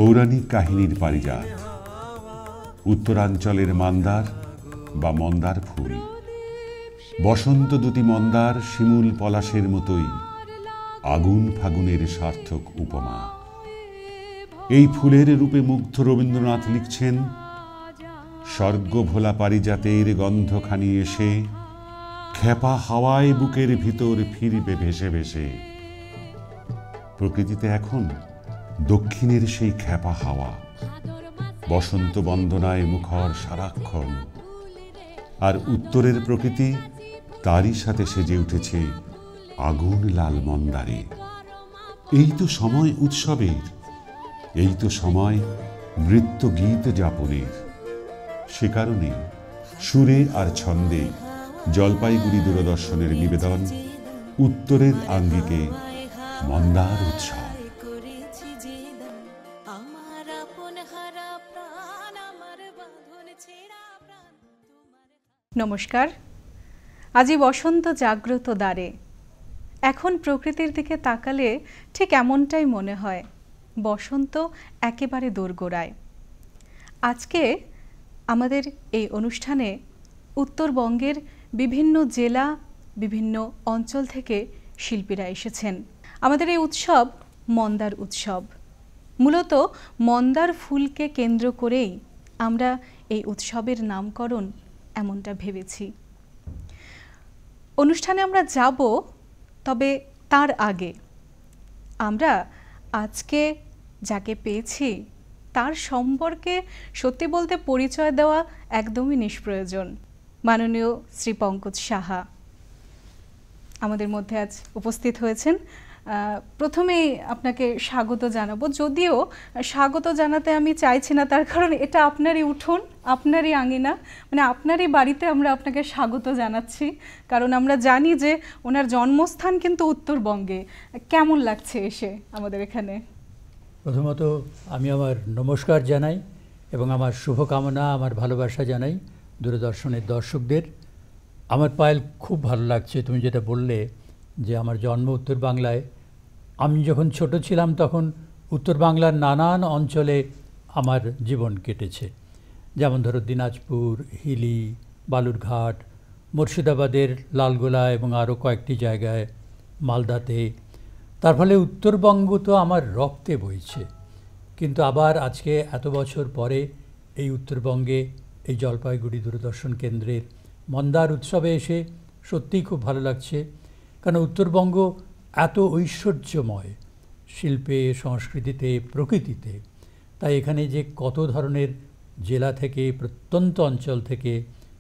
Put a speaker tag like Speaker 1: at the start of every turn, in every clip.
Speaker 1: পৌরাণিক কাহিনীর পারিজাত, উত্তরাঞ্চলের মান্দার বা মন্দার ফুল। বসন্ত দুটি মন্দার শিমুল পলাশের মতোই আগুন ফাগুনের সার্থক উপমা। এই ফুলের রূপে মুগ্ধ রবীন্দ্রনাথ লিখছেন, স্বর্গ ভোলা পারিজাতের গন্ধখানি এসে খেপা হাওয়ায় বুকের ভিতর ফিরবে ভেসে ভেসে। প্রকৃতিতে এখন দক্ষিণের সেই খেপা হাওয়া, বসন্ত বন্দনায় মুখর সারাক্ষণ, আর উত্তরের প্রকৃতি তারই সাথে সেজে উঠেছে আগুন লাল মন্দারে। এই তো সময় উৎসবের, এই তো সময় নৃত্য গীত যাপনের। সে কারণে সুরে আর ছন্দে জলপাইগুড়ি দূরদর্শনের নিবেদন উত্তরের আঙ্গিকে মন্দার উৎসব।
Speaker 2: নমস্কার। আজি বসন্ত জাগ্রত দ্বারে। এখন প্রকৃতির দিকে তাকালে ঠিক এমনটাই মনে হয়, বসন্ত একেবারে দোরগোড়ায়। আজকে আমাদের এই অনুষ্ঠানে উত্তরবঙ্গের বিভিন্ন জেলা, বিভিন্ন অঞ্চল থেকে শিল্পীরা এসেছেন। আমাদের এই উৎসব মন্দার উৎসব। মূলত মন্দার ফুলকে কেন্দ্র করেই আমরা এই উৎসবের নামকরণ এমনটা ভেবেছি। অনুষ্ঠানে আমরা যাব, তবে তার আগে আমরা আজকে যাকে পেয়েছি তার সম্পর্কে সত্যি বলতে পরিচয় দেওয়া একদমই নিষ্প্রয়োজন। মাননীয় শ্রী পঙ্কজ সাহা আমাদের মধ্যে আজ উপস্থিত হয়েছেন। প্রথমেই আপনাকে স্বাগত জানাবো, যদিও স্বাগত জানাতে আমি চাইছি না, তার কারণ এটা আপনারই উঠোন, আপনারই আঙিনা, মানে আপনারই বাড়িতে আমরা আপনাকে স্বাগত জানাচ্ছি, কারণ আমরা জানি যে ওনার জন্মস্থান কিন্তু উত্তরবঙ্গে। কেমন লাগছে এসে আমাদের এখানে?
Speaker 3: প্রথমত আমি আমার নমস্কার জানাই এবং আমার শুভকামনা, আমার ভালোবাসা জানাই দূরদর্শনের দর্শকদের। আমার পায়েল খুব ভালো লাগছে তুমি যেটা বললে যে আমার জন্ম উত্তর বাংলায়। আমি যখন ছোট ছিলাম তখন উত্তর বাংলার নানান অঞ্চলে আমার জীবন কেটেছে, যেমন ধরো দিনাজপুর, হিলি, বালুরঘাট, মুর্শিদাবাদের লালগোলা এবং আরও কয়েকটি জায়গায়, মালদাতে। তার ফলে উত্তরবঙ্গ তো আমার রক্তে বইছে। কিন্তু আবার আজকে এত বছর পরে এই উত্তরবঙ্গে এই জলপাইগুড়ি দূরদর্শন কেন্দ্রের মন্দার উৎসবে এসে সত্যিই খুব ভালো লাগছে, কারণ উত্তরবঙ্গ এত ঐশ্বর্যময় শিল্পে, সংস্কৃতিতে, প্রকৃতিতে। তাই এখানে যে কত ধরনের জেলা থেকে, প্রত্যন্ত অঞ্চল থেকে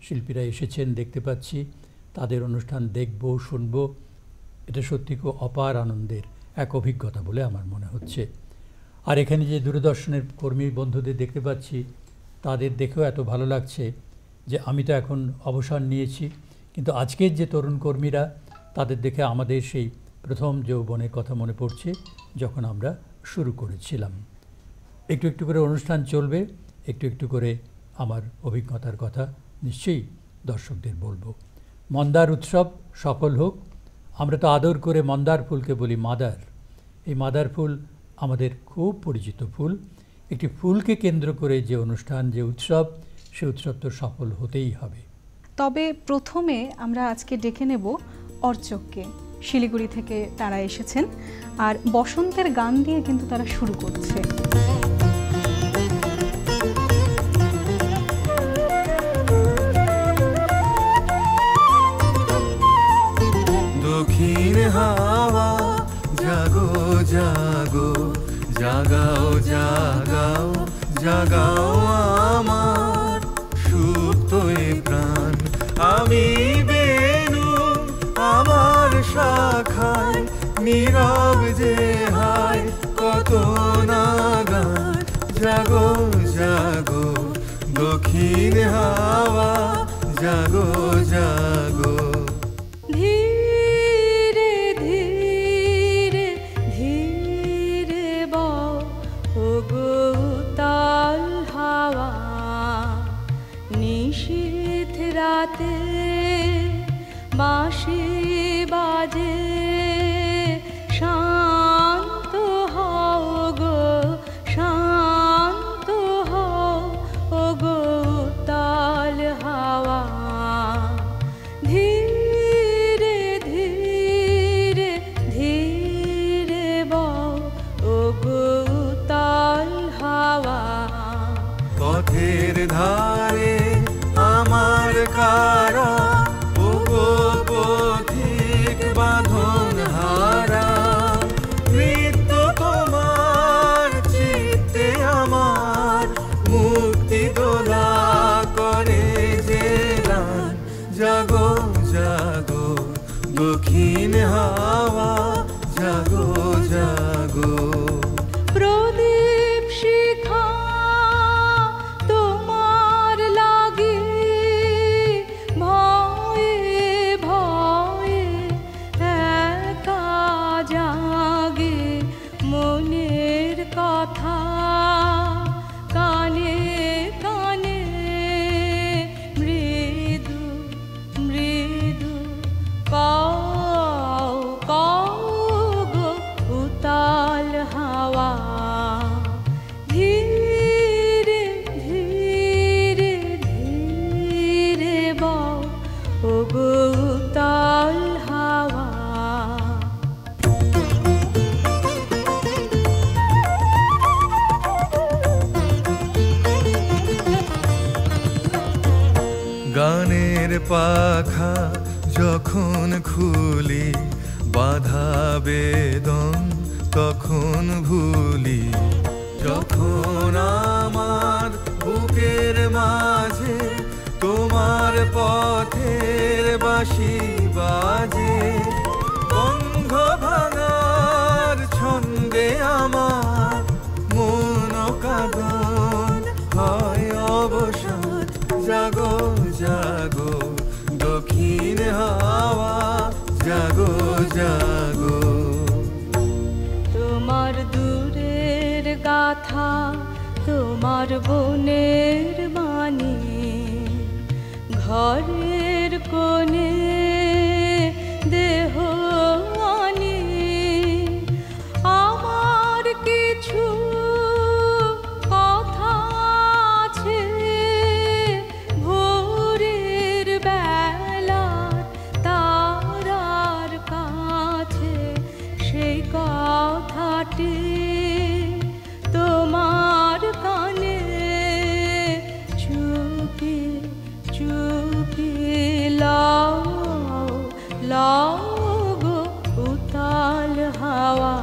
Speaker 3: শিল্পীরা এসেছেন দেখতে পাচ্ছি, তাদের অনুষ্ঠান দেখব, শুনব, এটা সত্যি খুব অপার আনন্দের এক অভিজ্ঞতা বলে আমার মনে হচ্ছে। আর এখানে যে দূরদর্শনের কর্মী বন্ধুদের দেখতে পাচ্ছি, তাদের দেখেও এত ভালো লাগছে যে আমি তো এখন অবসর নিয়েছি, কিন্তু আজকের যে তরুণ কর্মীরা, তাদের দেখে আমাদের সেই প্রথম যৌবনের কথা মনে পড়ছে, যখন আমরা শুরু করেছিলাম। একটু একটু করে অনুষ্ঠান চলবে, একটু একটু করে আমার অভিজ্ঞতার কথা নিশ্চয়ই দর্শকদের বলবো। মন্দার উৎসব সফল হোক। আমরা তো আদর করে মন্দার ফুলকে বলি মাদার। এই মাদার ফুল আমাদের খুব পরিচিত ফুল। একটি ফুলকে কেন্দ্র করে যে অনুষ্ঠান, যে উৎসব, সে উৎসব তো সফল হতেই হবে।
Speaker 2: তবে প্রথমে আমরা আজকে ডেকে নেব অর্চককে। শিলিগুড়ি থেকে তারা এসেছেন, আর বসন্তের গান দিয়ে কিন্তু তারা শুরু করছে।
Speaker 4: দক্ষিণ হাওয়া জাগো জাগো, জাগাও জাগাও জাগাও আমার সুপ্ত এ প্রাণ। আমি বেনু আমার শাখায়, নীরব যে হায় কত নাগান। জাগো জাগো দক্ষিণ হাওয়া, জাগো জাগো।
Speaker 2: ধীরে ধীরে ধীরে বগো তাল হাওয়া, নিশীথ রাতে বাঁশি বাজে, শান্ত হও গো শান্ত।
Speaker 4: হাওয়া জাগো জাগো।
Speaker 2: প্রদীপ শিখা তোমার লাগি ভয়ে ভয়ে একা জাগে মনের কথা কানে কানে মৃদু মৃদু কও কও গো উতাল হাওয়া ধীরে ধীরে ধীরে বও ও গো উতাল হাওয়া।
Speaker 4: গানের পাখা যখন খুলি বাধা বেদন তখন ভুলি। যখন আমার বুকের মাঝে তোমার পথের বাঁশি বাজে বন্ধ ভাঙার ছন্দে আমার মন কাঁদন হয় অবসাদ। জাগো জাগো দক্ষিণ হাওয়া জাগো জাগো।
Speaker 2: তোমার দূরের গাথা তোমার বনের বাণী ঘরের কোণে দেহ আনি আমার কিছু কথা আছে ভোরের বেলার তারার কাছে সেই কথাটি তোমার কানে চুপি চুপি লাও লাও গো উতাল হাওয়া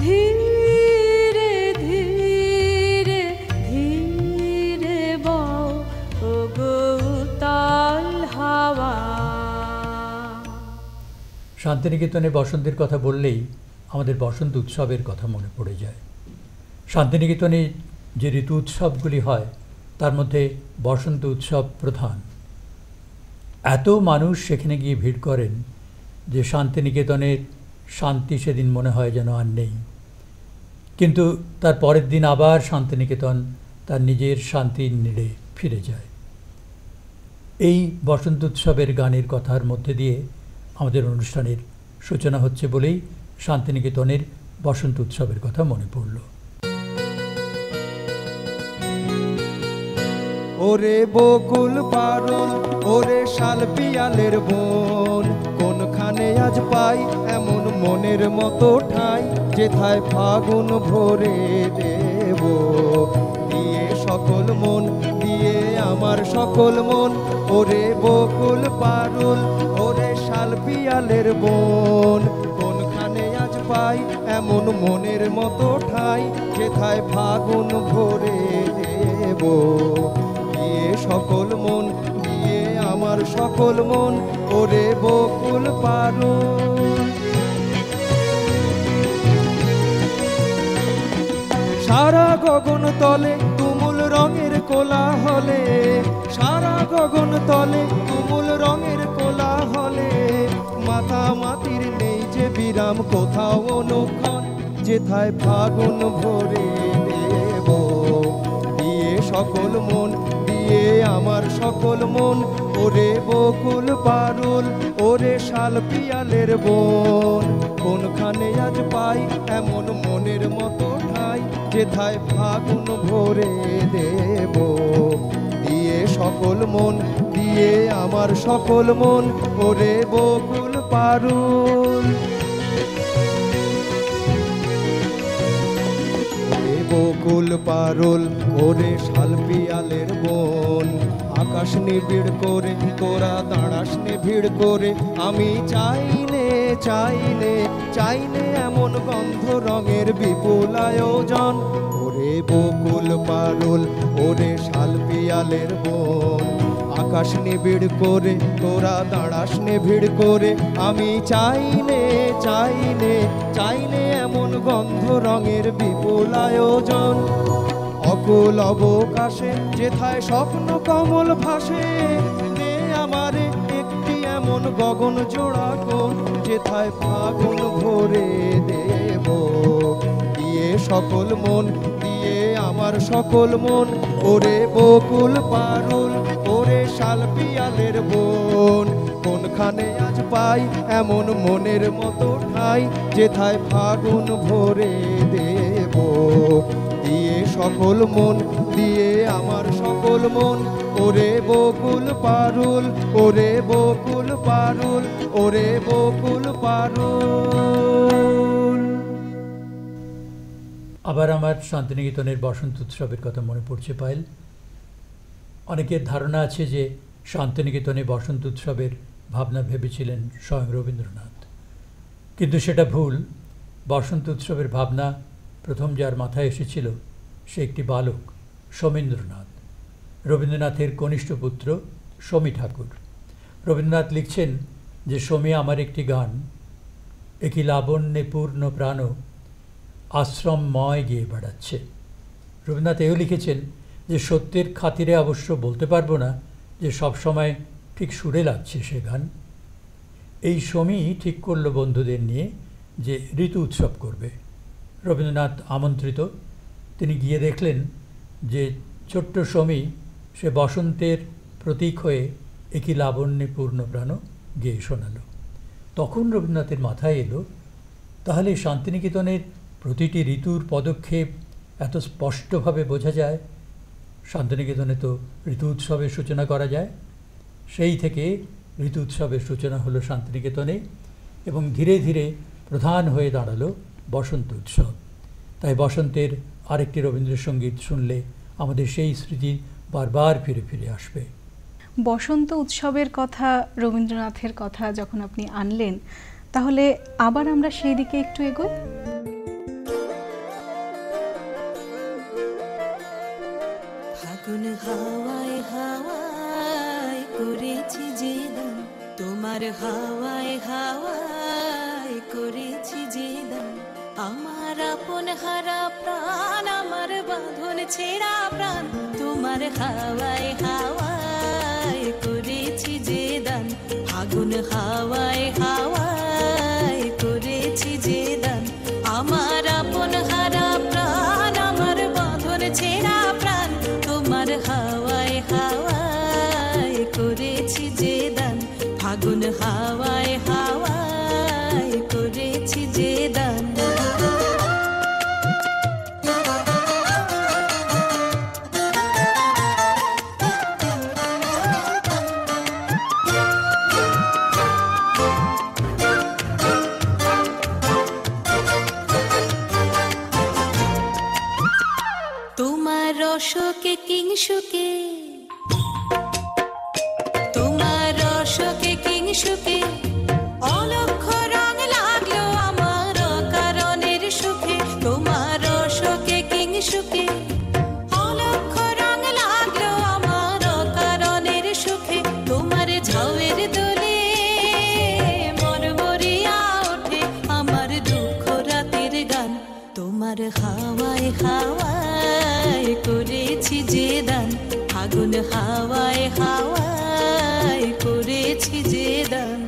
Speaker 2: ধীরে ধীরে ধীরে বও ও গো উতাল হাওয়া।
Speaker 3: শান্তিনিকেতনে বসন্তের কথা বললেই আমাদের বসন্ত উৎসবের কথা মনে পড়ে যায়। শান্তিনিকেতনে যে ঋতু উৎসবগুলি হয় তার মধ্যে বসন্ত উৎসব প্রধান। এত মানুষ সেখানে গিয়ে ভিড় করেন যে শান্তিনিকেতনের শান্তি সেদিন মনে হয় যেন আর নেই। কিন্তু তার পরের দিন আবার শান্তিনিকেতন তার নিজের শান্তির নীড়ে ফিরে যায়। এই বসন্ত উৎসবের গানের কথার মধ্যে দিয়ে আমাদের অনুষ্ঠানের সূচনা হচ্ছে বলেই শান্তিনিকেতনের বসন্ত উৎসবের কথা মনে পড়ল।
Speaker 5: ওরে বকুল পারুল ওরে শাল পিয়ালের বোন কোনখানে আজ পাই এমন মনের মতো ঠাই যেথায় ফাগুন ভরে দেব দিয়ে সকল মন দিয়ে আমার সকল মন। ওরে বকুল পারুল ওরে শাল পিয়ালের বোন কোনখানে আজ পাই এমন মনের মতো ঠাই যেথায় ফাগুন ভরে দেব দিয়ে সকল মন দিয়ে আমার সকল মন। ওরে বকুল পারুল সারা গগন তলে তুমুল রঙের কোলাহলে সারা গগন তলে তুমুল রঙের কোলাহলে মাথা মাতির নেই যে বিরাম কোথাও অনুক্ষণ যেথায় ফাগুন ভরে দেব দিয়ে সকল মন দিয়ে আমার সকল মন। ওরে বকুল পারুল ওরে শাল পিয়ালের বোন কোনখানে আজ পাই এমন মনের মতো ঠাই যেথায় ফাগুন ভরে দেব দিয়ে সকল মন দিয়ে আমার সকল মন। ওরে বকুল পারুল বকুল পারুল ওরে শাল পিয়ালের বোন আকাশ নিবিড় করে তোরা দাঁড়াস নিবিড় করে আমি চাইনে চাইনে চাইনে এমন গন্ধ রঙের বিপুল আয়োজন। ওরে বকুল পারুল ওরে শাল পিয়ালের বোন আকাশ নিবিড় করে তোরা দাঁড়াস নিবিড় করে। আমি চাইনে চাইনে চাইনে এমন গন্ধ রঙের বিপুল আয়োজন, অকুল অবকাশে যেথায় স্বপ্ন কমল ভাসে। নে আমারে একটি এমন গগন জোড়া কোণ, যেথায় ফাগুন ভরে দেব দিয়ে সকল মন, দিয়ে আমার সকল মন। ওরে বকুল পারুল, ওরে শাল পিয়ালের বোন, কোনখানে আজ পাই এমন মনের মতো ঠাই, যেথায় ফাগুন ভরে দেব দিয়ে সকল মন, দিয়ে আমার সকল মন। ওরে বকুল পারুল, ওরে বকুল পারুল, ওরে বকুল পারুল।
Speaker 3: আবার আমার শান্তিনিকেতনের বসন্ত উৎসবের কথা মনে পড়ছে পায়েল। অনেকের ধারণা আছে যে শান্তিনিকেতনে বসন্ত উৎসবের ভাবনা ভেবেছিলেন স্বয়ং রবীন্দ্রনাথ, কিন্তু সেটা ভুল। বসন্ত উৎসবের ভাবনা প্রথম যার মাথায় এসেছিল সে একটি বালক, সোমেন্দ্রনাথ, রবীন্দ্রনাথের কনিষ্ঠ পুত্র সমী ঠাকুর। রবীন্দ্রনাথ লিখছেন যে সমী আমার একটি গান, একই লাবণ্যে পূর্ণ প্রাণ আশ্রমময় গিয়ে বেড়াচ্ছে। রবীন্দ্রনাথ এও লিখেছেন যে সত্যের খাতিরে অবশ্য বলতে পারবো না যে সবসময় ঠিক সুরে লাগছে সে গান। এই সমী ঠিক করল বন্ধুদের নিয়ে যে ঋতু উৎসব করবে। রবীন্দ্রনাথ আমন্ত্রিত, তিনি গিয়ে দেখলেন যে ছোট্ট সমী সে বসন্তের প্রতীক হয়ে একই লাবণ্যে পূর্ণ প্রাণ গেয়ে শোনালো। তখন রবীন্দ্রনাথের মাথায় এলো, তাহলে শান্তিনিকেতনের প্রতিটি ঋতুর পদক্ষেপ এত স্পষ্টভাবে বোঝা যায়, শান্তিনিকেতনে তো ঋতু উৎসবের সূচনা করা যায়। সেই থেকে ঋতু উৎসবের সূচনা হলো শান্তিনিকেতনে, এবং ধীরে ধীরে প্রধান হয়ে দাঁড়ালো বসন্ত উৎসব। তাই বসন্তের আরেকটি রবীন্দ্রসঙ্গীত শুনলে আমাদের সেই স্মৃতি বারবার ফিরে ফিরে আসবে।
Speaker 2: বসন্ত উৎসবের কথা, রবীন্দ্রনাথের কথা যখন আপনি আনলেন, তাহলে আবার আমরা সেই দিকে একটু এগোই।
Speaker 6: ফাগুন হাওয়ায় হাওয়ায় করেছি যে দান, তোমার হাওয়ায় হাওয়ায় করেছি যে দান। আমার আপন হারা প্রাণ, আমার বাঁধন ছেঁড়া প্রাণ, তোমার হাওয়ায় হাওয়ায় করেছি যে দান। ফাগুন হাওয়ায় হাওয়ায় করেছি যে দান। আমার আপন হারা প্রাণ, আমার বাঁধন ছেঁড়া প্রাণ, তোমার হাওয়ায় হাওয়ায় করেছি যে দান। ফাগুন হাওয়ায় হাওয়ায় করেছি যে দান। তোমার রসকে কিংসুকে, তোমার রসকে কিংসুকে, অলক্ষ রং লাগলো আমার কারণের সুখে। তোমার রসকে কিংসুকে, অলক্ষ রং লাগলো আমার কারণের সুখে। তোমার ঝাউয়ের দোলে মরমরিয়া ওঠে আমার দুঃখ রাতের গান। তোমার হাওয়ায় হাওয়ায় করেছি যে দান। ফাগুন হাওয়ায় হাওয়ায় করেছি যে দান।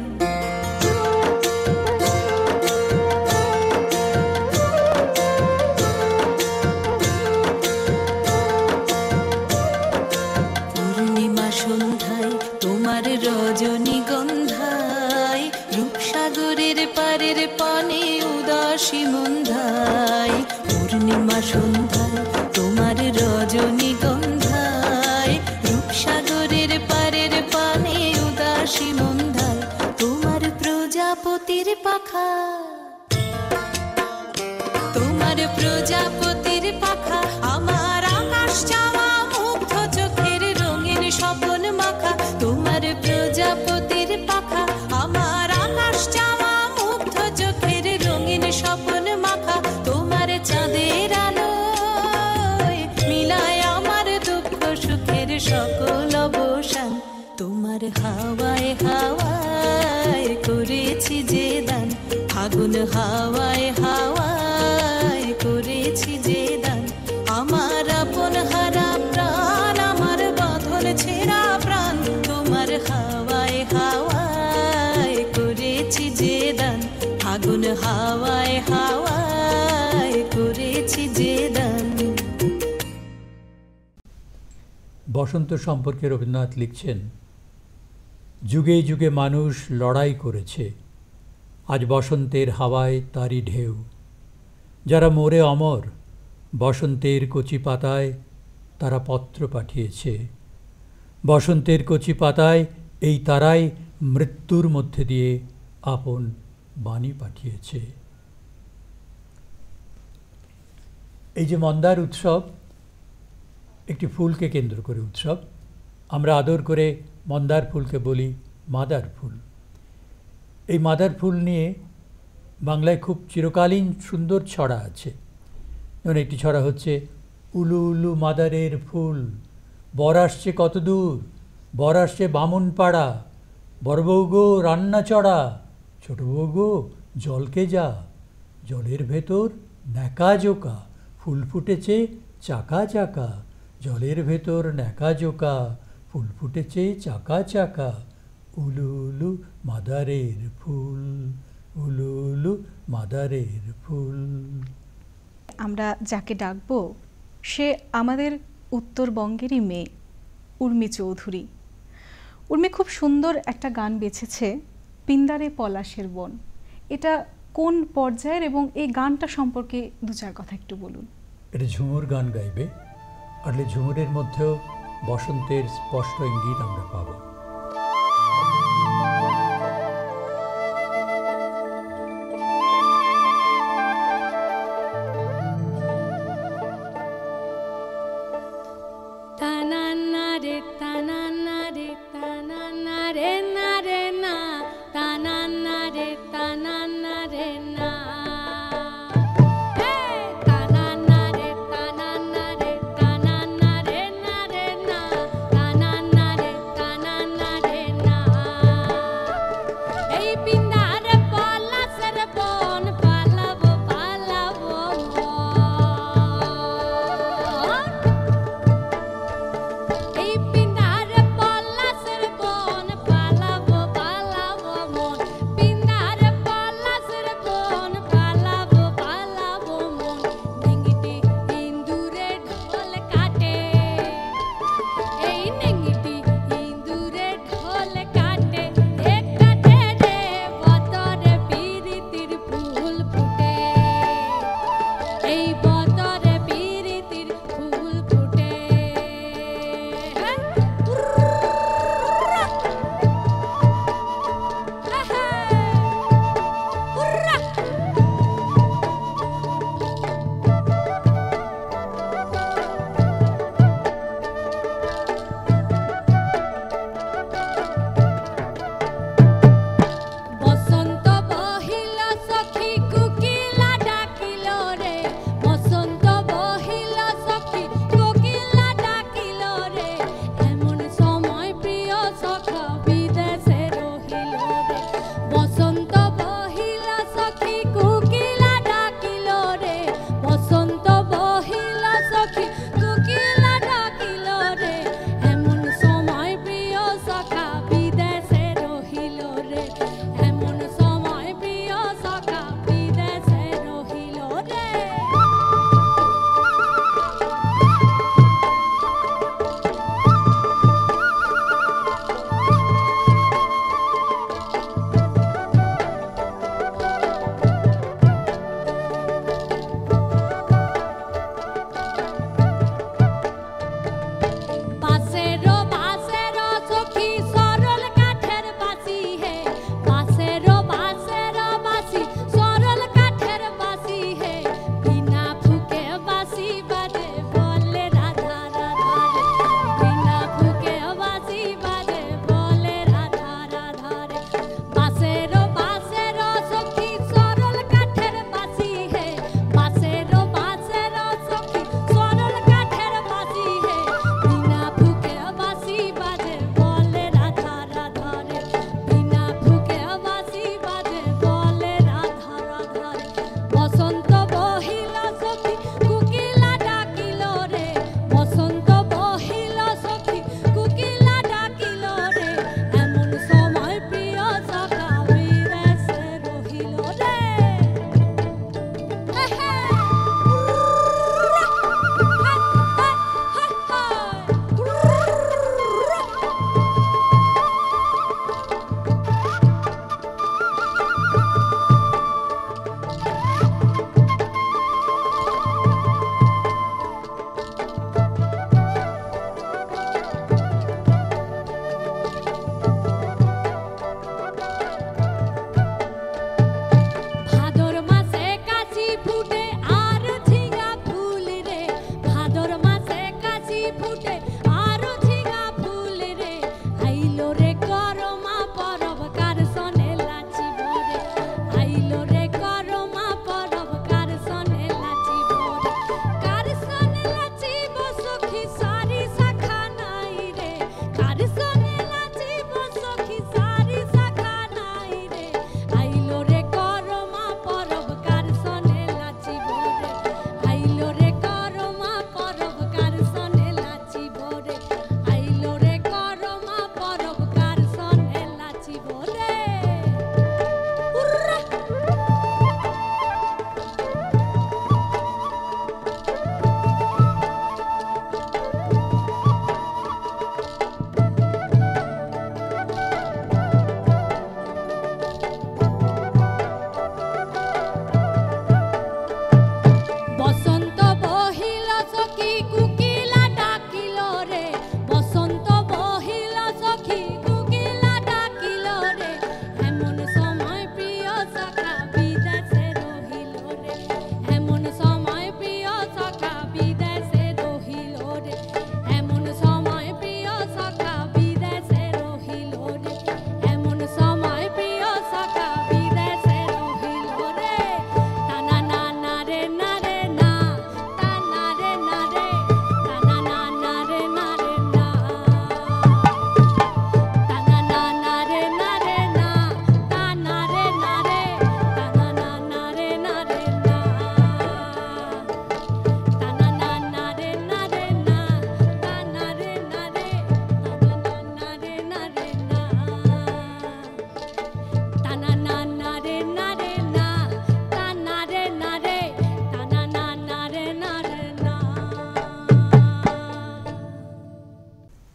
Speaker 6: পূর্ণিমা সন্ধ্যায় তোমার রজনীগন্ধায়, রূপসাগরের পারের পানে উদাসী মন্ধায়। পূর্ণিমা সন্ধ্যায় তোমার রজনীগন্ধায়, রূপসাগরের পারের পানে উদাসী মন্ধায়। তোমার প্রজাপতির পাখা, তোমার প্রজাপতির পাখা, আমার আকাশ চাওয়া মুগ্ধ চোখের রঙিন স্বপন মাখা। তোমার প্রজাপতির পাখা, আমার আকাশ চাওয়া মুগ্ধ চোখের রঙিন স্বপন মাখা। তোমার চাঁদের আলোয় মিলায় আমার দুঃখ সুখের সকল অবসান। তোমার হাওয়ায় হাওয়ায় করেছি যে দান, ফাগুন হাওয়ায় হাওয়ায় করেছি যে দান, আমার আপন হারা প্রাণ, আমার বাঁধন ছেঁড়া প্রাণ, তোমার হাওয়ায় হাওয়ায় করেছি যে দান, ফাগুন হাওয়ায় হাওয়ায় করেছি যে দান।
Speaker 3: বসন্ত সম্পর্কে রবীন্দ্রনাথ লিখছেন, যুগে যুগে মানুষ লড়াই করেছে, আজ বসন্তের হাওয়ায় তারই ঢেউ, যারা মোরে অমর বসন্তের কচি পাতায় তারা পত্র পাঠিয়েছে, বসন্তের কচি পাতায় এই তারাই মৃত্যুর মধ্যে দিয়ে আপন বাণী পাঠিয়েছে। এই যে মন্দার উৎসব একটি ফুলকে কেন্দ্র করে উৎসব, আমরা আদর করে মন্দার ফুলকে বলি মাদার ফুল। এই মাদার ফুল নিয়ে বাংলায় খুব চিরকালীন সুন্দর ছড়া আছে। যেমন একটি ছড়া হচ্ছে, উলু উলু মাদারের ফুল, বর আসছে কত দূর, বর আসছে বামুনপাড়া, বড় বউ গো রান্না চড়া, ছোট বউ গো জলকে যা, জলের ভেতর ন্যাকা জোকা, ফুল ফুটেছে চাকা চাকা, জলের ভেতর ন্যাকা জোকা, ফুল ফুটেছে চাকা চাকা, উলু উলু মাদারের ফুল, উলু উলু মাদারের ফুল।
Speaker 2: আমরা যাকে ডাকবো সে আমাদের উত্তরবঙ্গেরই মেয়ে, উর্মি চৌধুরী। উর্মি খুব সুন্দর একটা গান বেছেছে, পিন্দারে পলাশের বন। এটা কোন পর্যায়ের এবং এই গানটা সম্পর্কে দু চার কথা একটু বলুন।
Speaker 3: এটা ঝুমুর গান গাইবে, আর ঝুমুরের মধ্যেও বসন্তের স্পষ্ট ইঙ্গিত আমরা পাবো।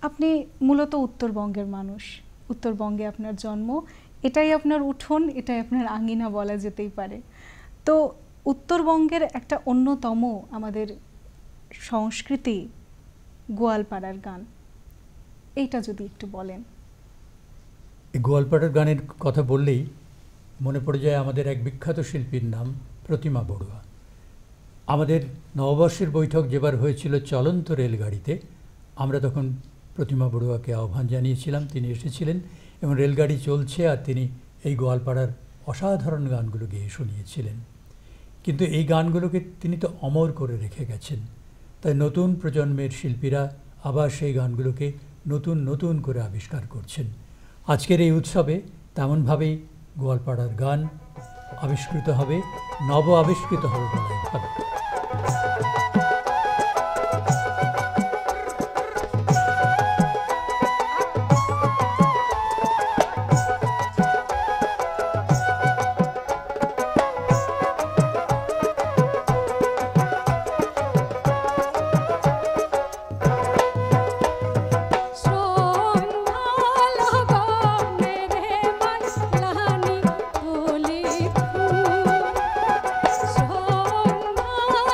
Speaker 2: আপনি মূলত উত্তরবঙ্গের মানুষ, উত্তরবঙ্গে আপনার জন্ম, এটাই আপনার উঠোন, এটাই আপনার আঙিনা বলা যেতেই পারে। তো উত্তরবঙ্গের একটা অন্যতম আমাদের সংস্কৃতি গোয়ালপাড়ার গান, এইটা যদি একটু বলেন।
Speaker 3: এই গোয়ালপাড়ার গানের কথা বললেই মনে পড়ে যায় আমাদের এক বিখ্যাত শিল্পীর নাম প্রতিমা বড়ুয়া। আমাদের নববর্ষের বৈঠক যেবার হয়েছিল চলন্ত রেলগাড়িতে, আমরা তখন প্রতিমা বড়ুয়াকে আহ্বান জানিয়েছিলাম, তিনি এসেছিলেন এবং রেলগাড়ি চলছে আর তিনি এই গোয়ালপাড়ার অসাধারণ গানগুলো গেয়ে শুনিয়েছিলেন। কিন্তু এই গানগুলোকে তিনি তো অমর করে রেখে গেছেন, তাই নতুন প্রজন্মের শিল্পীরা আবার সেই গানগুলোকে নতুন নতুন করে আবিষ্কার করছেন। আজকের এই উৎসবে তেমনভাবেই গোয়ালপাড়ার গান আবিষ্কৃত হবে, নব আবিষ্কৃত হবে বলাই ভাবে।
Speaker 7: Oh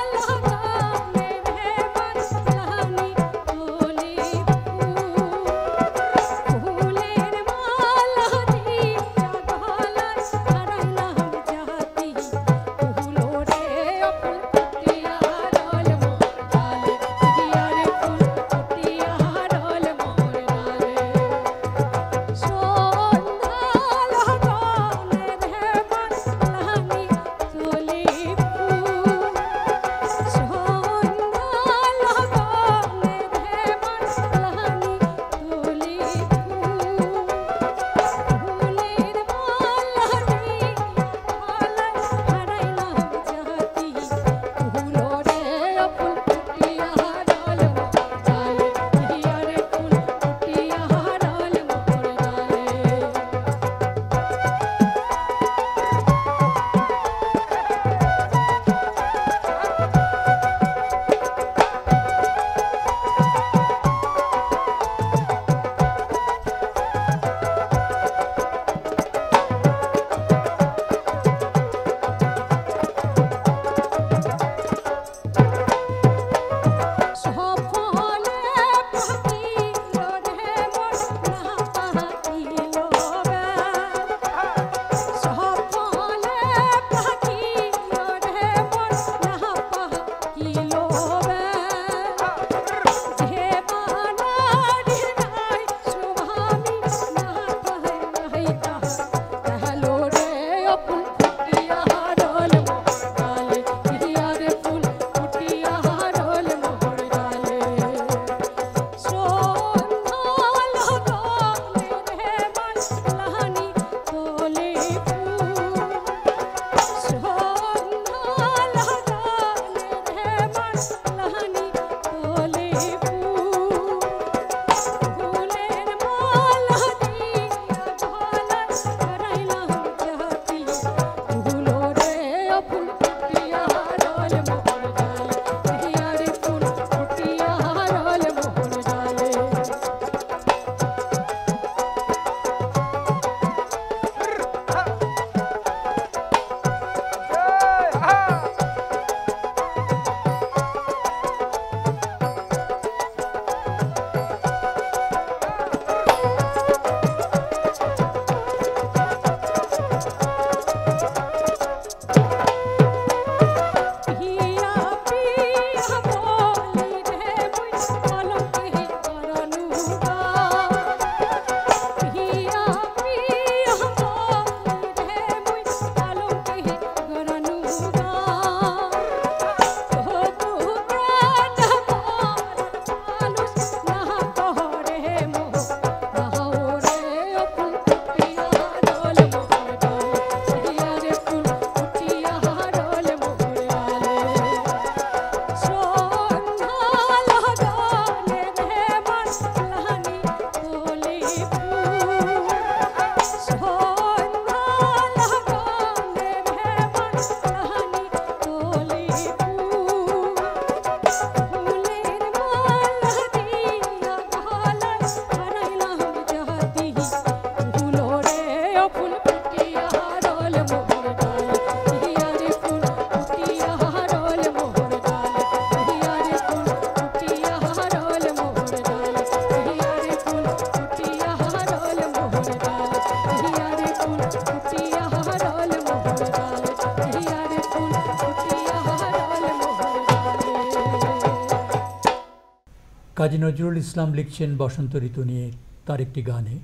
Speaker 3: কাজী নজরুল ইসলাম লিখছেন বসন্ত ঋতু নিয়ে তার একটি গানে,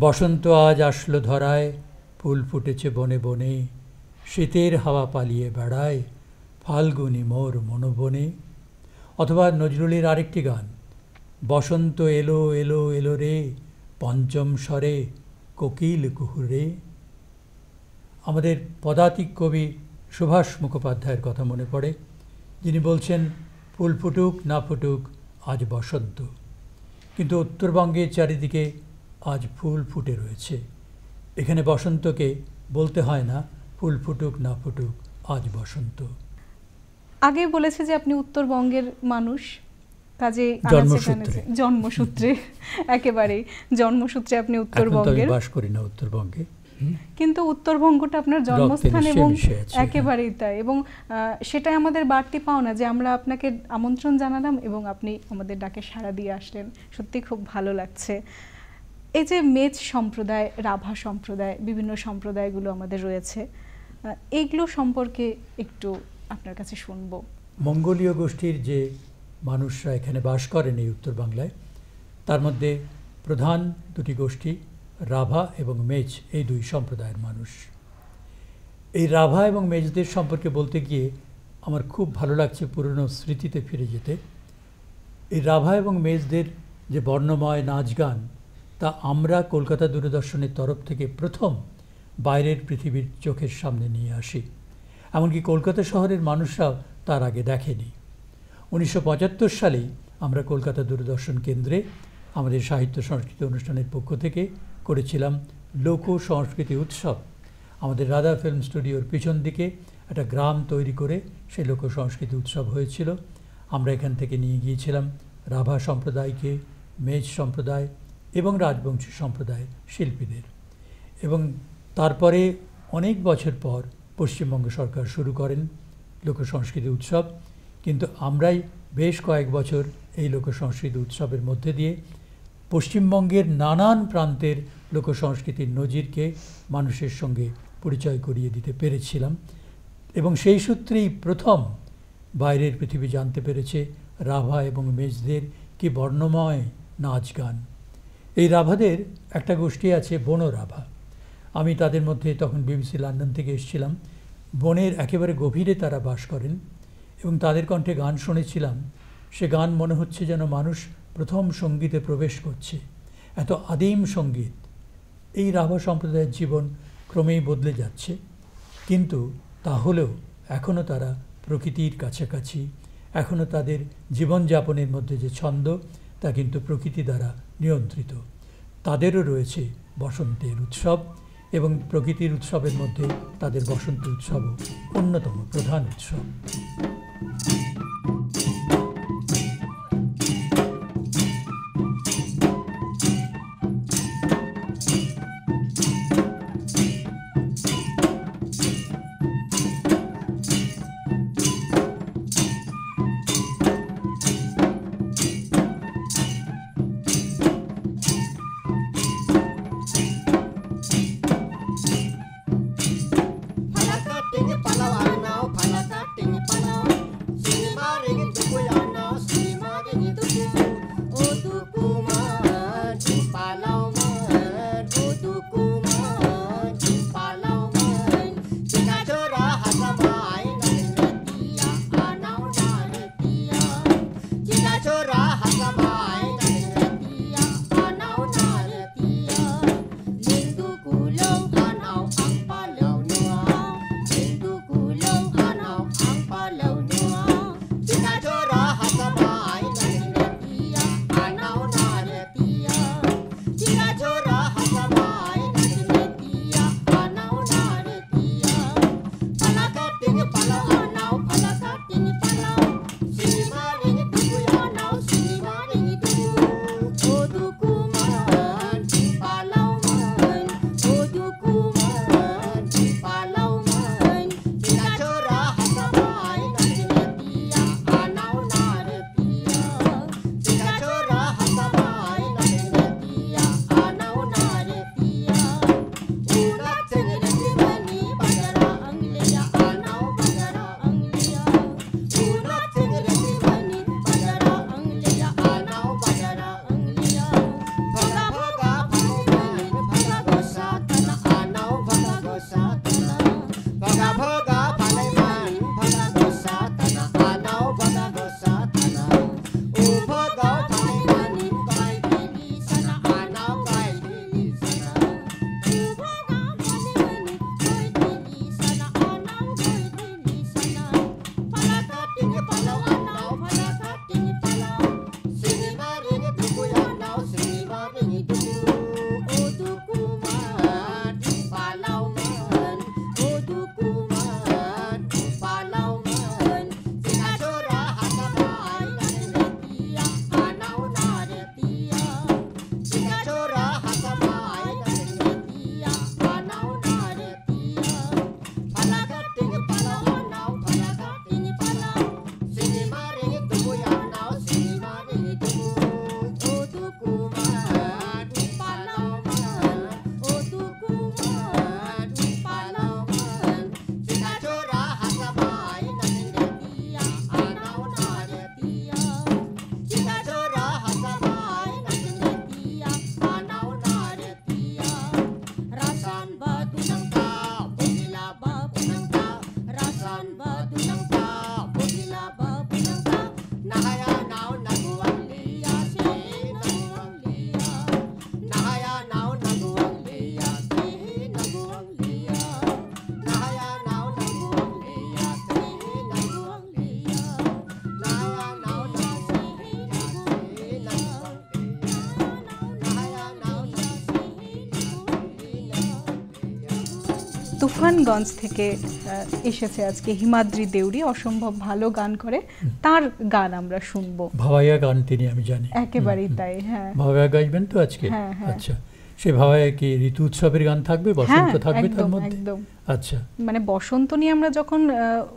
Speaker 3: বসন্ত আজ আসলো ধরায়, ফুল ফুটেছে বনে বনে, শীতের হাওয়া পালিয়ে বেড়ায়, ফাল্গুনি মোর মনোবনে। অথবা নজরুলের আরেকটি গান, বসন্ত এলো এলো এলো রে, পঞ্চম স্বরে কোকিল কুহুরে। আমাদের পদাতিক কবি সুভাষ মুখোপাধ্যায়ের কথা মনে পড়ে, যিনি বলছেন ফুল ফুটুক না ফুটুক আজ বসন্ত, কিন্তু উত্তরবঙ্গের চারিদিকে আজ ফুল ফুটে রয়েছে। এখানে বসন্তকে বলতে হয় না ফুল ফুটুক না ফুটুক আজ বসন্ত।
Speaker 2: আগে বলেছে যে আপনি উত্তরবঙ্গের মানুষ, কাজে জন্মসূত্রে একেবারেই জন্মসূত্রে আপনি উত্তরবঙ্গের।
Speaker 3: বাস করি না উত্তরবঙ্গে,
Speaker 2: কিন্তু উত্তরবঙ্গটা আপনার জন্মস্থান এবং একেবারেই তাই, এবং সেটাই আমাদের বাড়তি পাওনা যে আমরা আপনাকে আমন্ত্রণ জানালাম এবং আপনি আমাদের ডাকে সাড়া দিয়ে আসলেন। সত্যি খুব ভালো লাগছে। এই যে মেচ সম্প্রদায়, রাভা সম্প্রদায়, বিভিন্ন সম্প্রদায়গুলো আমাদের রয়েছে, এইগুলো সম্পর্কে একটু আপনার কাছে শুনব।
Speaker 3: মঙ্গোলীয় গোষ্ঠীর যে মানুষরা এখানে বাস করেন এই উত্তর বাংলায়, তার মধ্যে প্রধান দুটি গোষ্ঠী রাভা এবং মেচ, এই দুই সম্প্রদায়ের মানুষ। এই রাভা এবং মেচদের সম্পর্কে বলতে গিয়ে আমার খুব ভালো লাগছে পুরনো স্মৃতিতে ফিরে যেতে। এই রাভা এবং মেচদের যে বর্ণময় নাচ গান, তা আমরা কলকাতা দূরদর্শনের তরফ থেকে প্রথম বাইরের পৃথিবীর চোখের সামনে নিয়ে আসি। এমনকি কলকাতা শহরের মানুষরাও তার আগে দেখেনি। 1975 সালেই আমরা কলকাতা দূরদর্শন কেন্দ্রে আমাদের সাহিত্য সংস্কৃতি অনুষ্ঠানের পক্ষ থেকে করেছিলাম লোক সংস্কৃতি উৎসব। আমাদের রাধা ফিল্ম স্টুডিওর পিছন দিকে একটা গ্রাম তৈরি করে সেই লোক সংস্কৃতি উৎসব হয়েছিল। আমরা এখান থেকে নিয়ে গিয়েছিলাম রাভা সম্প্রদায়কে, মেচ সম্প্রদায় এবং রাজবংশী সম্প্রদায় শিল্পীদের। এবং তারপরে অনেক বছর পর পশ্চিমবঙ্গ সরকার শুরু করেন লোক সংস্কৃতি উৎসব, কিন্তু আমরাই বেশ কয়েক বছর এই লোক সংস্কৃতি উৎসবের মধ্যে দিয়ে পশ্চিমবঙ্গের নানান প্রান্তের লোক সংস্কৃতির নজিরকে মানুষের সঙ্গে পরিচয় করিয়ে দিতে পেরেছিলাম। এবং সেই সূত্রেই প্রথম বাইরের পৃথিবী জানতে পেরেছে রাভা এবং মেচদের কি বর্ণময় নাচ গান। এই রাভাদের একটা গোষ্ঠী আছে বন রাভা। আমি তাদের মধ্যে তখন BBC লন্ডন থেকে এসেছিলাম। বনের একেবারে গভীরে তারা বাস করেন এবং তাদের কণ্ঠে গান শুনেছিলাম। সে গান মনে হচ্ছে যেন মানুষ প্রথম সঙ্গীতে প্রবেশ করছে, এত আদিম সঙ্গীত। এই রাভা সম্প্রদায়ের জীবন ক্রমেই বদলে যাচ্ছে, কিন্তু তাহলেও এখনও তারা প্রকৃতির কাছাকাছি। এখনও তাদের জীবনযাপনের মধ্যে যে ছন্দ, তা কিন্তু প্রকৃতি দ্বারা নিয়ন্ত্রিত। তাদেরও রয়েছে বসন্তের উৎসব, এবং প্রকৃতির উৎসবের মধ্যে তাদের বসন্ত উৎসবও অন্যতম প্রধান উৎসব।
Speaker 2: তুফানগঞ্জ থেকে এসেছে আজকে হিমাদ্রি দেউরি, অসম্ভব ভালো গান করে, তার গান আমরা শুনবো।
Speaker 3: ভাওয়াইয়া গান তিনি, আমি জানি
Speaker 2: একেবারেই তাই। হ্যাঁ,
Speaker 3: ভাওয়াইয়া গাইবেন তো আজকে?
Speaker 2: হ্যাঁ, হ্যাঁ।
Speaker 3: আচ্ছা, সেই ভাওয়াইয়া কি ঋতু উৎসবের গান থাকবে, বসন্ত থাকবে তার
Speaker 2: একদম
Speaker 3: মধ্যে?
Speaker 2: একদম।
Speaker 3: আচ্ছা,
Speaker 2: মানে বসন্ত নিয়ে আমরা যখন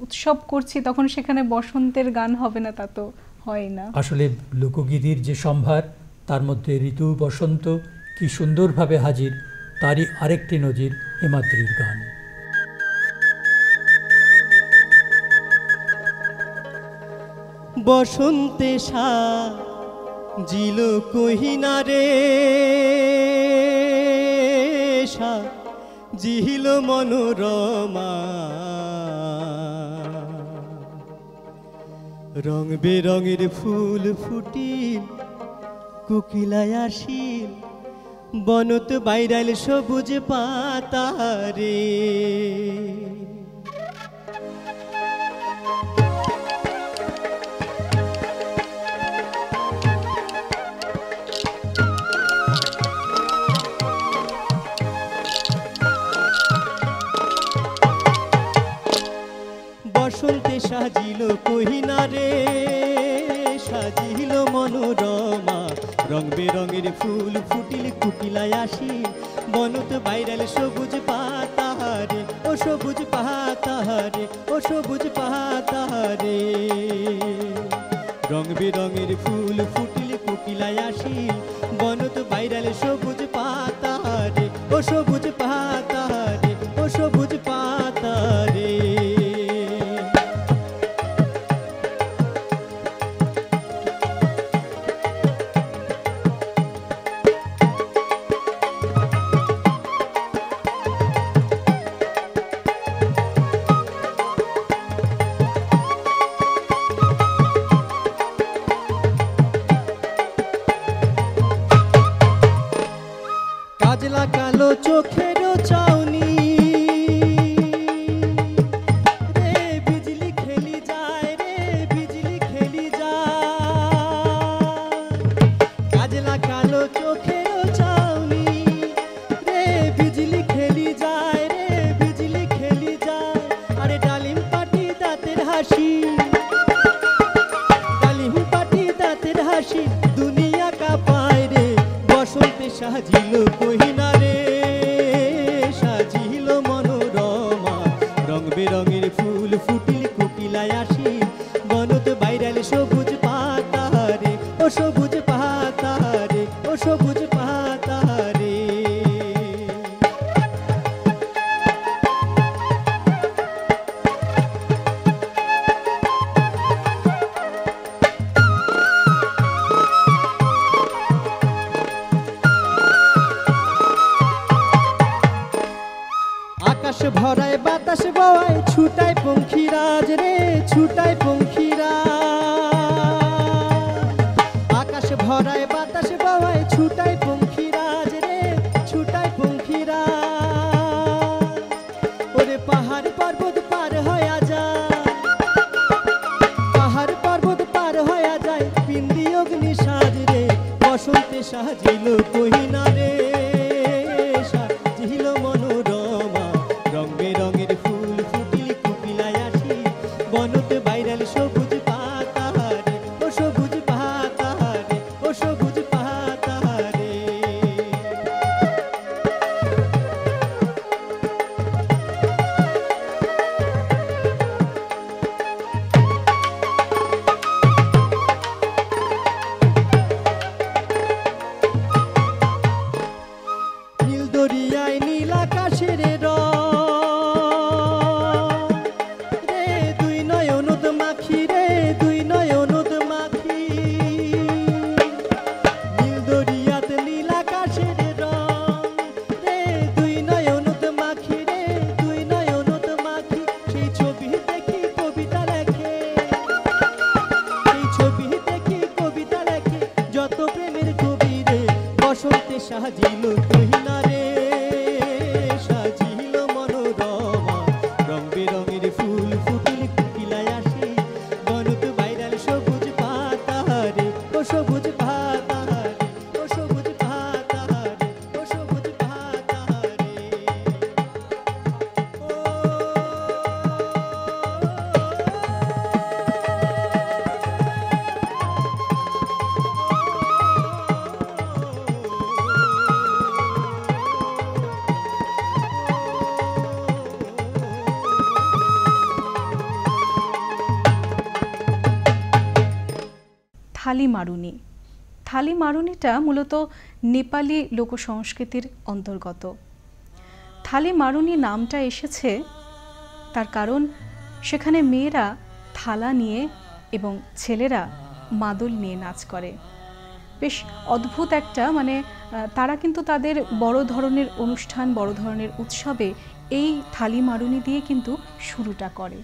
Speaker 2: উৎসব করছি তখন সেখানে বসন্তের গান হবে না তা তো হয় না।
Speaker 3: আসলে লোকগীতির যে সম্ভার, তার মধ্যে ঋতু বসন্ত কি সুন্দরভাবে হাজির, তারই আরেকটি নজির হিমাদ্রির গান।
Speaker 5: বসন্তে সাজিল কহিনারে, সাজিল মনোরমা, রং বেরঙের ফুল ফুটিল, কোকিলায় আসিল, বনত বাইরাল সবুজ পাতারে। বসন্তে সাজিল কহিনারে, সাজিল মনোরমা, রং বেরঙের ফুল ফুটিল, কুকিলায় আসি, বনত বাইরাল সবুজ পাতারে, ও সবুজ পাতারে, ও সবুজ পাতারে। রং বেরঙের ফুল ফুটিল, কুকিলায় আসি, বনত বাইরাল সবুজ পাতারে, ও সবুজ পাতারে, ও সবুজ পাতারে। কাজলা কালো চোখের চাউনি রে, বিজলি খেলি যায় রে, বিজলি খেলি যায়। কাজলা কালো চোখের চাউনি রে, বিজলি খেলি যায় রে, বিজলি খেলি যায়। আরে ডালিম পাটি দাঁতের হাসি, ডালিম পাটি দাঁতের হাসি, দুনিয়া কাঁপায় রে। বসন্তে সাজিল কহিনারে, সাজিল মনোরমা, রং বেরঙের ফুল ফুটিল, কোকিলায় আসি, বনত বাইরাল সবুজ পাতারে, ও সবুজ পাতারে, ও সবুজ পাতারে। আকাশ ভরায় বাতাস বওয়ায়, ছুটায় পঙ্খিরাজ রে, ছুটায় পঙ্খিরাজ। আকাশ ভরায় বাতাস বওয়ায়, ছুটায় পঙ্খিরাজ রে, ছুটায় পঙ্খিরাজ। ওরে পাহাড় পর্বত পার হয়ে যায়, পাহাড় পর্বত পার হয়ে যায়, পিন্দি অগ্নি সাজ রে। বসন্তে সাজিল কহিনারে, সাজিল মনোরমা, রং বেরঙের ফুল ফুটিল, কোকিলায় আসি, বনত বাইরাল সবুজ পাতারে, ও সবুজ পাতারে, ও সবুজ পাতারে। রাতে সাজিল কহিনারে সাজিল মনোরমা রং বেরঙের ফুল ফুটিল কিলায় আসি বনত বাইরাল সবুজ পাতারে ও সবুজ পাতারে ও সবুজ পাতারে ও সবুজ পাতারে
Speaker 2: থালি মারুনি। থালি মারুনিটা মূলত নেপালি লোকসংস্কৃতির অন্তর্গত। থালি মারুনি নামটা এসেছে তার কারণ সেখানে মেয়েরা থালা নিয়ে এবং ছেলেরা মাদল নিয়ে নাচ করে। বেশ অদ্ভুত একটা তারা কিন্তু তাদের বড় ধরনের অনুষ্ঠান বড় ধরনের উৎসবে এই থালি মারুনি দিয়ে কিন্তু শুরুটা করে।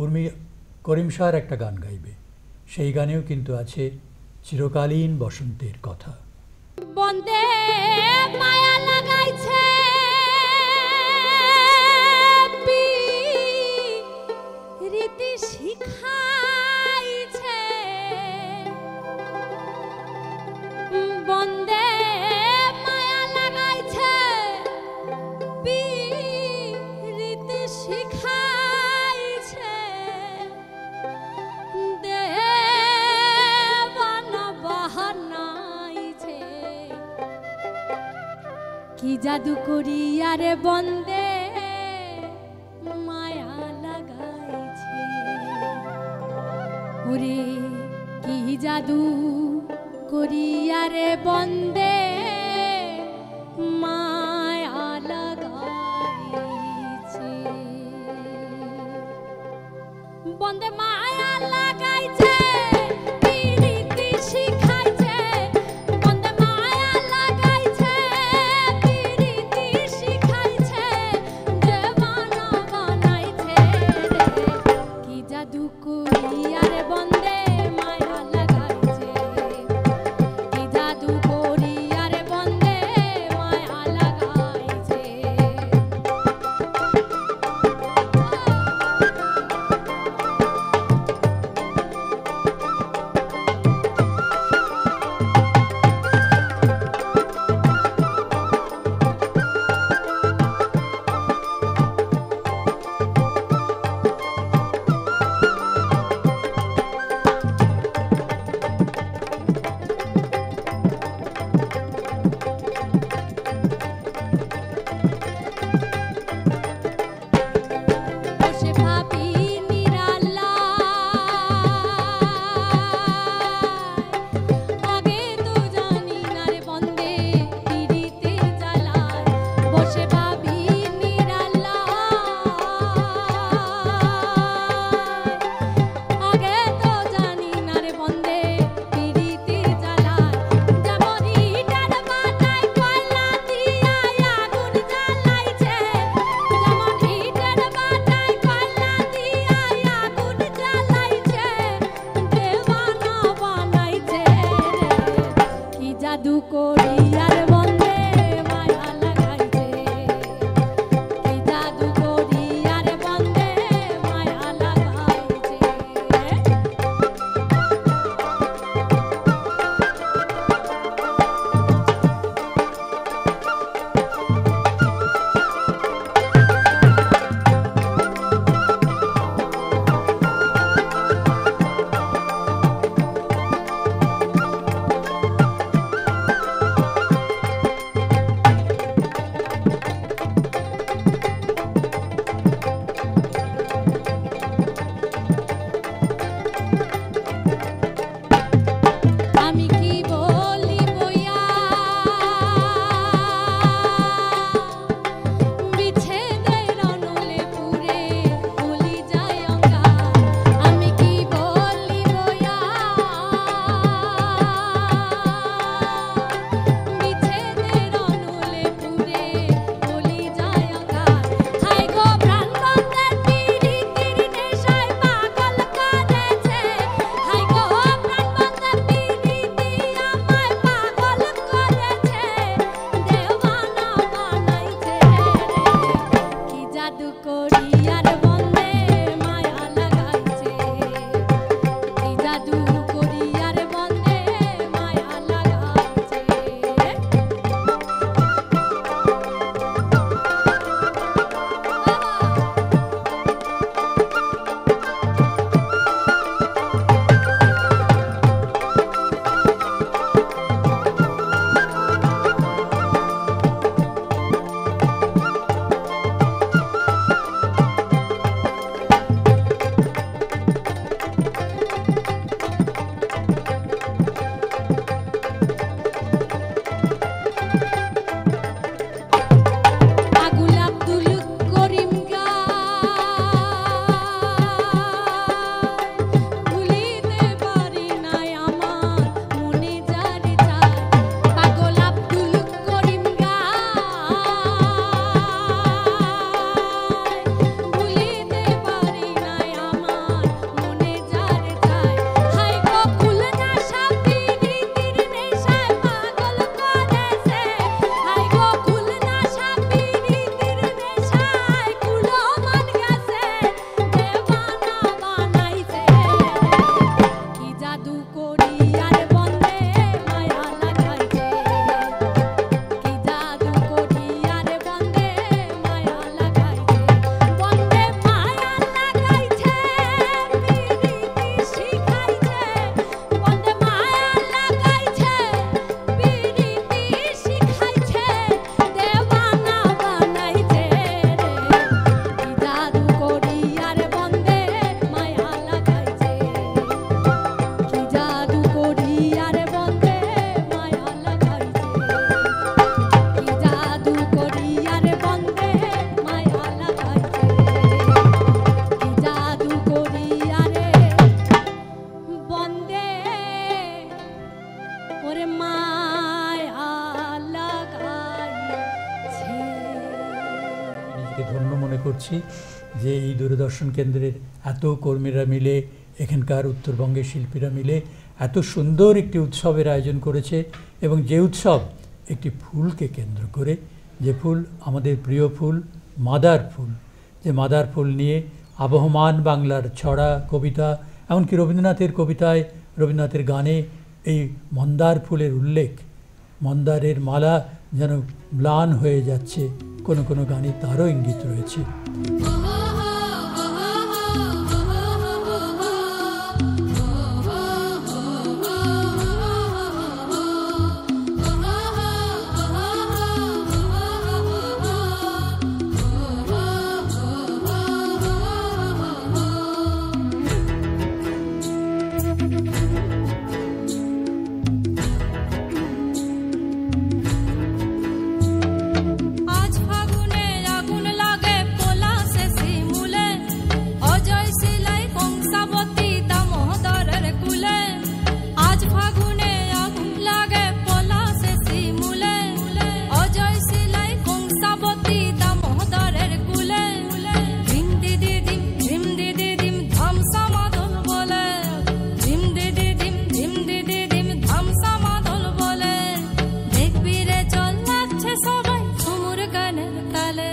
Speaker 3: উর্মি করিম শাহর একটা গান গাইবে, সেই গানেও কিন্তু আছে চিরকালীন বসন্তের কথা।
Speaker 7: বন্দে মায়া লাগাইছে রীতি শিখাইছে, বন্দে মায়া লাগাইছে রীতি শিখাইছে, দেবানা বাহানাইছে কি জাদু করি আরে বন্দে মায়া লাগাইছে, ওরে কি জাদু করি আরে বন্দে মায়া লাগাইছে, বন্দে মায়া লাগাইছে রীতি শিখাইছে, বন্দে মায়া লাগাইছে রীতি শিখাইছে, দেবানা করি আর বন্দে মায়া লাগাইছে কি জাদু করি আর বন্দে মায়া লাগাইছে আগুল আব্দুল করিম ভুলিতে পারি নাই আমার মনে যারে চায় পাগল আব্দুল করিম ভুলিতে পারি নাই আমার মনে যারে চায় হাই গো খুলনা সাপিরি তীর নেশায় পাগল করেছে হাই গো খুলনা সাপিরি তীর নেশায় কুলো মান গেছে দেওয়ানা বানাইছে কি জাদু করি আর বন্দে মায়া লাগাইছে কি জাদু করি আর বন্দে মায়া লাগাইছে বন্দে মায়া লাগাইছে পিরিতি শিখাইছে বন্দে মায়া লাগাইছে পিরিতি শিখাইছে দেওয়ানা বানাইছে কি জাদু করি আর বন্দে মায়া লাগাইছে কি জাদু করি আর বন্দে মায়া লাগাইছে কি জাদু করি আর বন্দে মায়া লাগাইছে কি জাদু করি আরে বন্দে ওরে মায়া লাগাইছে
Speaker 3: নিজেকে ধন্য মনে করছি যে এই দূরদর্শন কেন্দ্রের এত কর্মীরা মিলে এখানকার উত্তরবঙ্গের শিল্পীরা মিলে এত সুন্দর একটি উৎসবের আয়োজন করেছে এবং যে উৎসব একটি ফুলকে কেন্দ্র করে, যে ফুল আমাদের প্রিয় ফুল মাদার ফুল, যে মাদার ফুল নিয়ে আবহমান বাংলার ছড়া কবিতা, এমনকি রবীন্দ্রনাথের কবিতায়, রবীন্দ্রনাথের গানে এই মন্দার ফুলের উল্লেখ, মন্দারের মালা যেন ম্লান হয়ে যাচ্ছে, কোনো কোনো গানে তারও ইঙ্গিত রয়েছে।
Speaker 6: আজ ফাগুনে আগুন লাগে পলাশে শিমুলে অজয় সিলাই কংসাবতী দামোদরের কুলে আজ ফাগুনে আগুন লাগে পলাশে শিমুলে অজয় সিলাই কংসাবতী দামোদরের কুলে ধিম দিদি দিম ধামসা মাদল বলে ধিম দিদি দিম ধামসা মাদল বলে দেখবি রে চল লাগছে সবাই ঝুমুর গানের তালে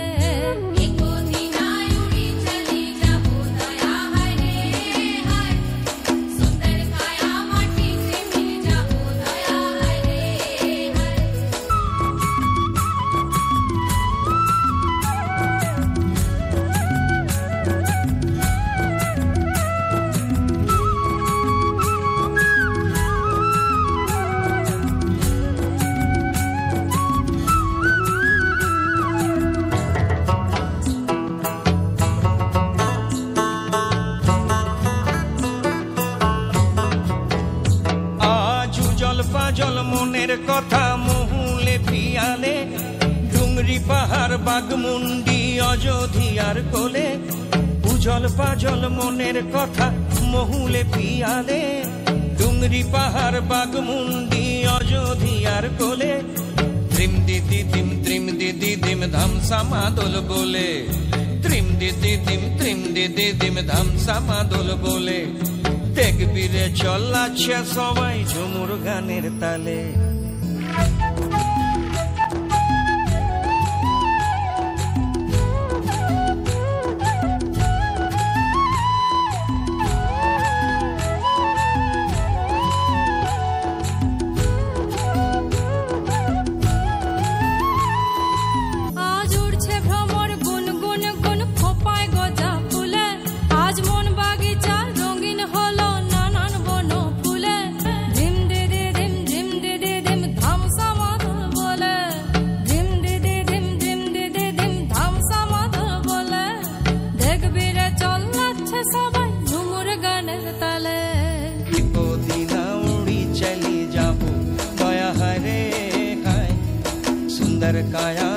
Speaker 8: আজ উজল পাজল মনের কথা মহুলে পিয়ালে ডুংরি পাহাড় বাগমুন্ডি অযোধ্যার কোলে উজল পাজল মনের কথা মহুলে পিয়ালে ডুংরি পাহাড় বাগমুন্ডি অযোধ্যার কোলে ত্রিম দিদি দিম ধামসা মাদল বলে ত্রিম দিদি দিম ধামসা মাদল বলে দেখবি রে চলাচ্ছে সবাই ঝুমুর গানের তালে
Speaker 6: তকবীরে চলাচ্ছে সবাই ঝুমুর গানের তালে।
Speaker 8: দিনা উড়ি চলি যাব দয়া হায় রে হায়, সুন্দর কায়া